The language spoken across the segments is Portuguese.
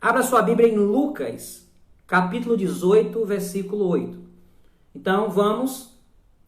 Abra sua Bíblia em Lucas, capítulo 18, versículo 8. Então, vamos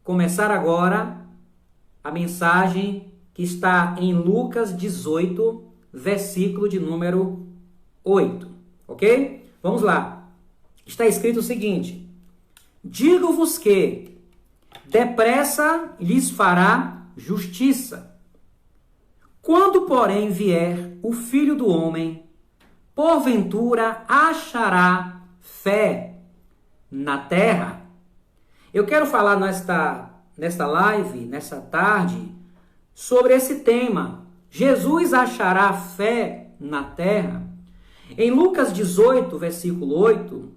começar agora a mensagem que está em Lucas 18, versículo de número 8. Ok? Vamos lá. Está escrito o seguinte: digo-vos que depressa lhes fará justiça. Quando, porém, vier o Filho do Homem, porventura achará fé na terra? Eu quero falar nesta live, nessa tarde, sobre esse tema. Jesus achará fé na terra? Em Lucas 18, versículo 8,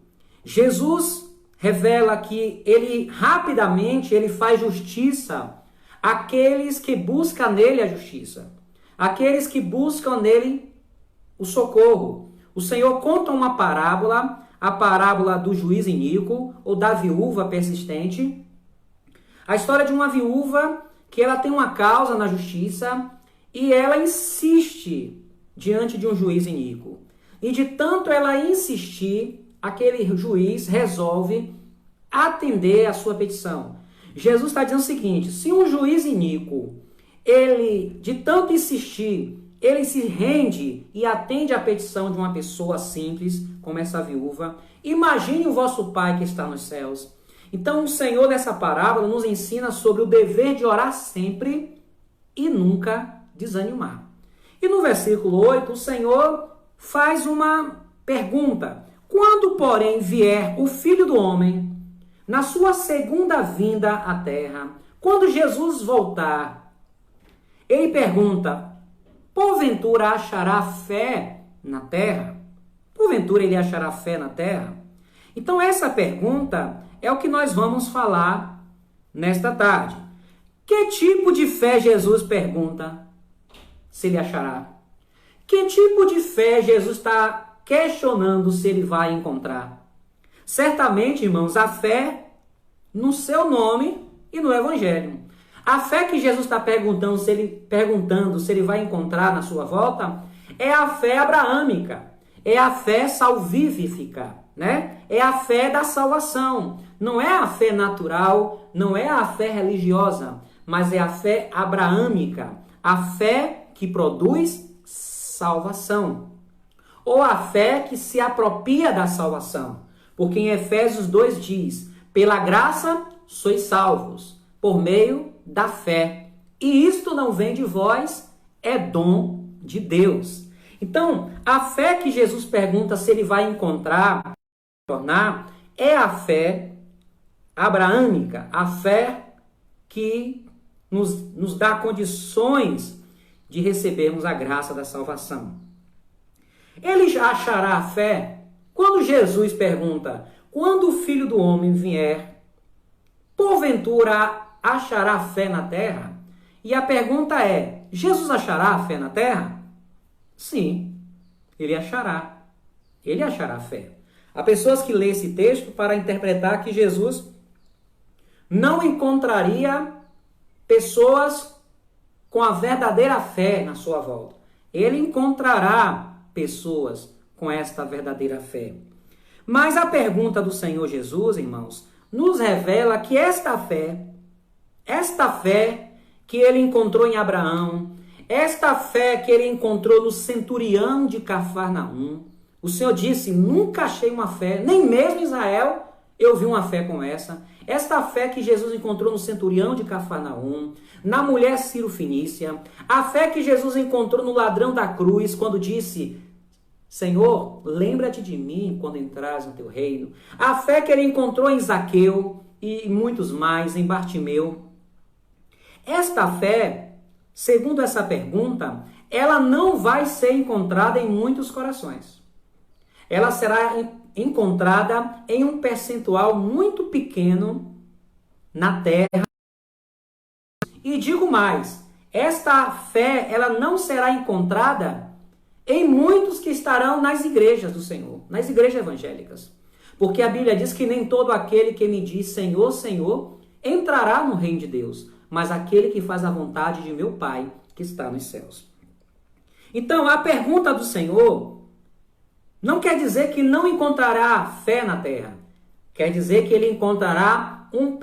Jesus revela que ele rapidamente faz justiça àqueles que buscam nele a justiça, aqueles que buscam nele o socorro. O Senhor conta uma parábola, a parábola do juiz iníquo ou da viúva persistente. A história de uma viúva que ela tem uma causa na justiça e ela insiste diante de um juiz iníquo. E de tanto ela insistir, aquele juiz resolve atender a sua petição. Jesus está dizendo o seguinte: se um juiz iníquo, ele de tanto insistir, ele se rende e atende à petição de uma pessoa simples, como essa viúva, imagine o vosso Pai que está nos céus. Então o Senhor nessa parábola nos ensina sobre o dever de orar sempre e nunca desanimar. E no versículo 8, o Senhor faz uma pergunta: quando, porém, vier o Filho do Homem, na sua segunda vinda à terra, quando Jesus voltar, ele pergunta: porventura achará fé na terra? Porventura ele achará fé na terra? Então essa pergunta é o que nós vamos falar nesta tarde. Que tipo de fé Jesus pergunta se ele achará? Que tipo de fé Jesus está questionando se ele vai encontrar? Certamente, irmãos, a fé no seu nome e no Evangelho. A fé que Jesus está perguntando se ele vai encontrar na sua volta é a fé abraâmica, é a fé salvífica, né? É a fé da salvação. Não é a fé natural, não é a fé religiosa, mas é a fé abraâmica, a fé que produz salvação, ou a fé que se apropria da salvação. Porque em Efésios 2 diz: pela graça sois salvos, por meio da fé. E isto não vem de vós, é dom de Deus. Então, a fé que Jesus pergunta se ele vai encontrar, tornar, é a fé abraâmica, a fé que nos dá condições de recebermos a graça da salvação. Ele já achará a fé? Quando Jesus pergunta: quando o Filho do Homem vier, porventura achará fé na terra? E a pergunta é: Jesus achará fé na terra? Sim, ele achará. Ele achará fé. Há pessoas que lêem esse texto para interpretar que Jesus não encontraria pessoas com a verdadeira fé na sua volta. Ele encontrará pessoas com esta verdadeira fé. Mas a pergunta do Senhor Jesus, irmãos, nos revela que esta fé que ele encontrou em Abraão, esta fé que ele encontrou no centurião de Cafarnaum, o Senhor disse: nunca achei uma fé, nem mesmo em Israel eu vi uma fé como essa. Esta fé que Jesus encontrou no centurião de Cafarnaum, na mulher Ciro-fenícia, a fé que Jesus encontrou no ladrão da cruz, quando disse: Senhor, lembra-te de mim quando entrares no teu reino. A fé que ele encontrou em Zaqueu e muitos mais, em Bartimeu. Esta fé, segundo essa pergunta, ela não vai ser encontrada em muitos corações. Ela será encontrada em um percentual muito pequeno na terra. E digo mais, esta fé ela não será encontrada em muitos que estarão nas igrejas do Senhor, nas igrejas evangélicas. Porque a Bíblia diz que nem todo aquele que me diz Senhor, Senhor, entrará no reino de Deus, mas aquele que faz a vontade de meu Pai que está nos céus. Então, a pergunta do Senhor Não quer dizer que não encontrará fé na terra. Quer dizer que ele encontrará um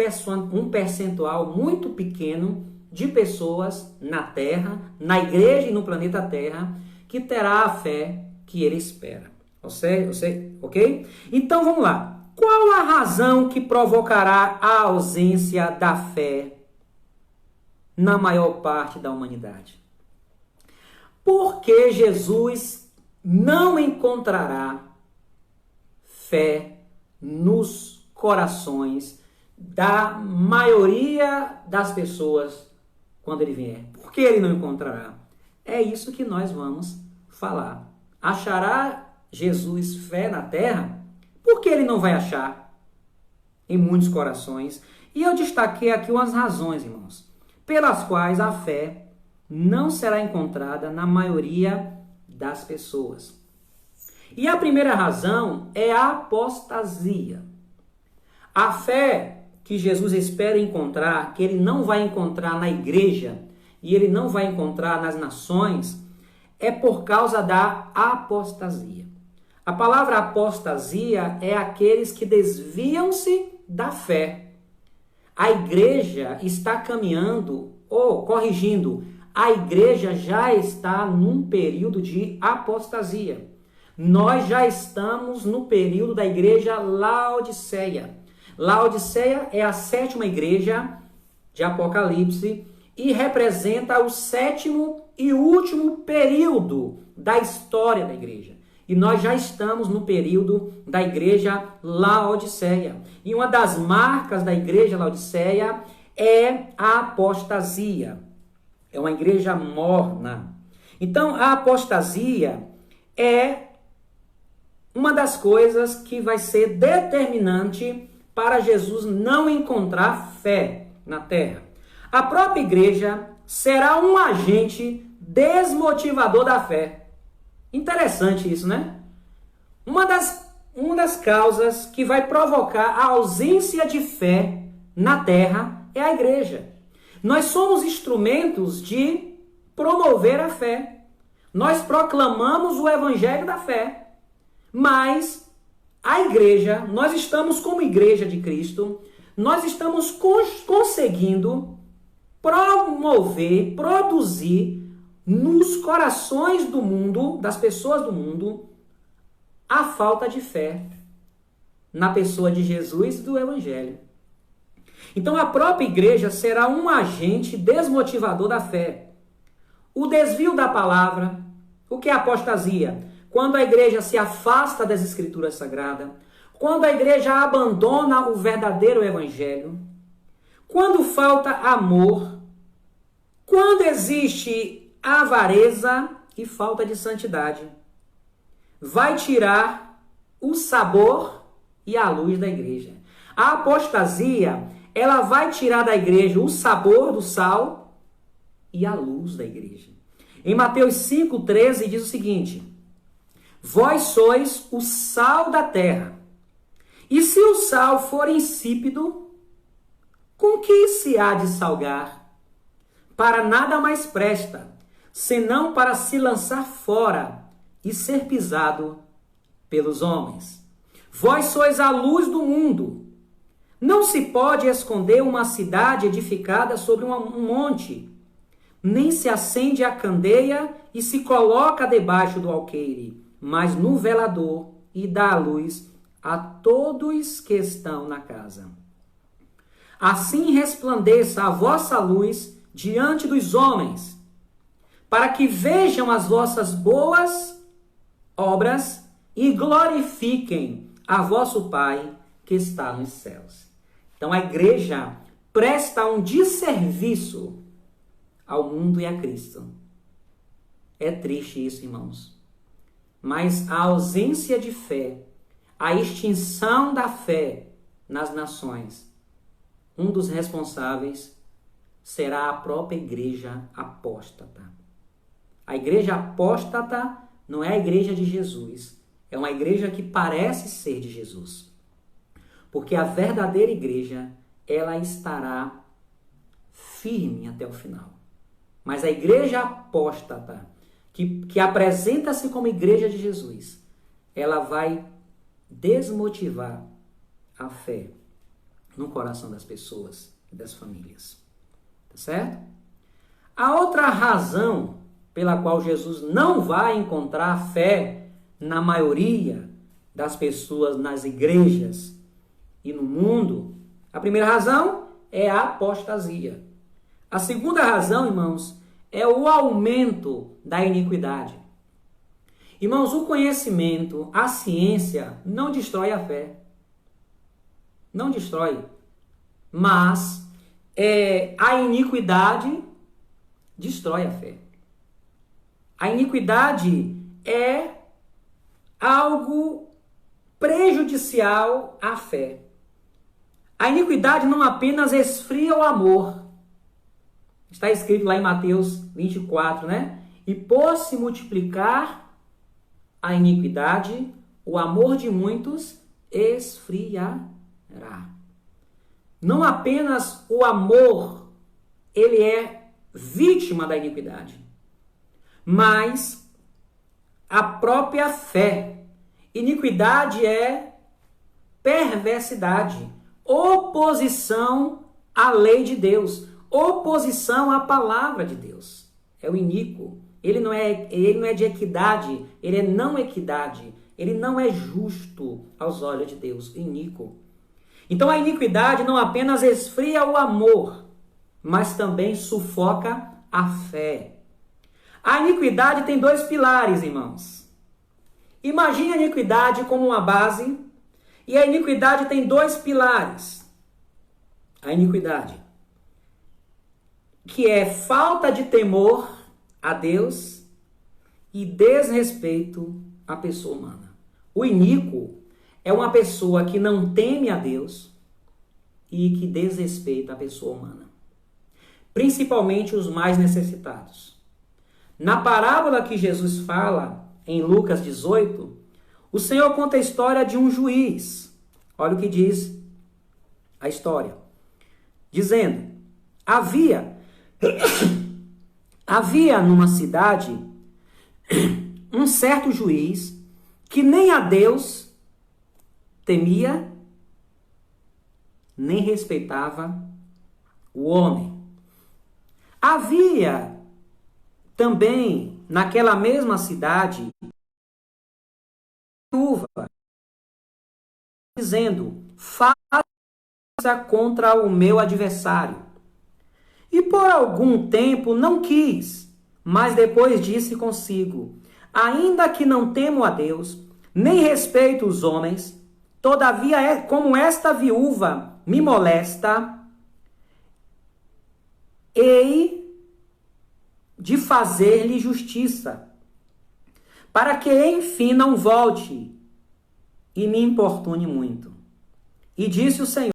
percentual muito pequeno de pessoas na terra, na igreja e no planeta Terra, que terá a fé que ele espera. Ok? Então vamos lá. Qual a razão que provocará a ausência da fé na maior parte da humanidade? Porque Jesus não encontrará fé nos corações da maioria das pessoas quando ele vier. Por que ele não encontrará? É isso que nós vamos falar. Achará Jesus fé na terra? Por que ele não vai achar em muitos corações? E eu destaquei aqui umas razões, irmãos, pelas quais a fé não será encontrada na maioria das pessoas. E a primeira razão é a apostasia. A fé que Jesus espera encontrar, que ele não vai encontrar na igreja e ele não vai encontrar nas nações, é por causa da apostasia. A palavra apostasia é aqueles que desviam-se da fé. A igreja está caminhando, ou corrigindo, a igreja já está num período de apostasia. Nós já estamos no período da igreja Laodiceia. Laodiceia é a 7ª igreja de Apocalipse e representa o 7º e último período da história da igreja. E nós já estamos no período da igreja Laodiceia. E uma das marcas da igreja Laodiceia é a apostasia. É uma igreja morna. Então, a apostasia é uma das coisas que vai ser determinante para Jesus não encontrar fé na terra. A própria igreja será um agente desmotivador da fé. Interessante isso, né? Uma das causas que vai provocar a ausência de fé na terra é a igreja. Nós somos instrumentos de promover a fé. Nós proclamamos o evangelho da fé. Mas a igreja, nós estamos como igreja de Cristo, nós estamos conseguindo promover, produzir nos corações do mundo, das pessoas do mundo, a falta de fé na pessoa de Jesus e do Evangelho. Então a própria igreja será um agente desmotivador da fé. O desvio da palavra, o que é apostasia? Quando a igreja se afasta das Escrituras Sagradas, quando a igreja abandona o verdadeiro Evangelho, quando falta amor, quando existe avareza e falta de santidade, vai tirar o sabor e a luz da igreja. A apostasia, ela vai tirar da igreja o sabor do sal e a luz da igreja. Em Mateus 5,13 diz o seguinte: vós sois o sal da terra. E se o sal for insípido, com que se há de salgar? Para nada mais presta, senão para se lançar fora e ser pisado pelos homens. Vós sois a luz do mundo. Não se pode esconder uma cidade edificada sobre um monte, nem se acende a candeia e se coloca debaixo do alqueire, mas no velador, e dá a luz a todos que estão na casa. Assim resplandeça a vossa luz diante dos homens, para que vejam as vossas boas obras e glorifiquem a vosso Pai que está nos céus. Então a igreja presta um desserviço ao mundo e a Cristo. É triste isso, irmãos. Mas a ausência de fé, a extinção da fé nas nações, um dos responsáveis será a própria igreja apóstata. A igreja apóstata não é a igreja de Jesus, é uma igreja que parece ser de Jesus. Porque a verdadeira igreja, ela estará firme até o final. Mas a igreja apóstata, que apresenta-se como igreja de Jesus, ela vai desmotivar a fé no coração das pessoas e das famílias. Tá certo? A outra razão pela qual Jesus não vai encontrar fé na maioria das pessoas nas igrejas e no mundo, a primeira razão é a apostasia. A segunda razão, irmãos, é o aumento da iniquidade. Irmãos, o conhecimento, a ciência, não destrói a fé. Não destrói. Mas a iniquidade destrói a fé. A iniquidade é algo prejudicial à fé. A iniquidade não apenas esfria o amor. Está escrito lá em Mateus 24, né? E por se multiplicar a iniquidade, o amor de muitos esfriará. Não apenas o amor, ele é vítima da iniquidade, mas a própria fé. Iniquidade é perversidade, oposição à lei de Deus, oposição à palavra de Deus. É o iníquo. Ele não é de equidade, ele é não equidade, ele não é justo aos olhos de Deus, iníquo. Então a iniquidade não apenas esfria o amor, mas também sufoca a fé. A iniquidade tem dois pilares, irmãos. Imagine a iniquidade como uma base, e a iniquidade tem dois pilares. A iniquidade, que é falta de temor a Deus e desrespeito à pessoa humana. O iníquo é uma pessoa que não teme a Deus e que desrespeita a pessoa humana, principalmente os mais necessitados. Na parábola que Jesus fala, em Lucas 18, o Senhor conta a história de um juiz. Olha o que diz a história. Dizendo, havia numa cidade um certo juiz que nem a Deus temia, nem respeitava o homem. Havia também naquela mesma cidade viúva, dizendo, faça contra o meu adversário. E por algum tempo não quis, mas depois disse consigo, ainda que não temo a Deus, nem respeito os homens, todavia, como esta viúva me molesta, hei de fazer-lhe justiça, para que enfim não volte e me importune muito. E disse o Senhor,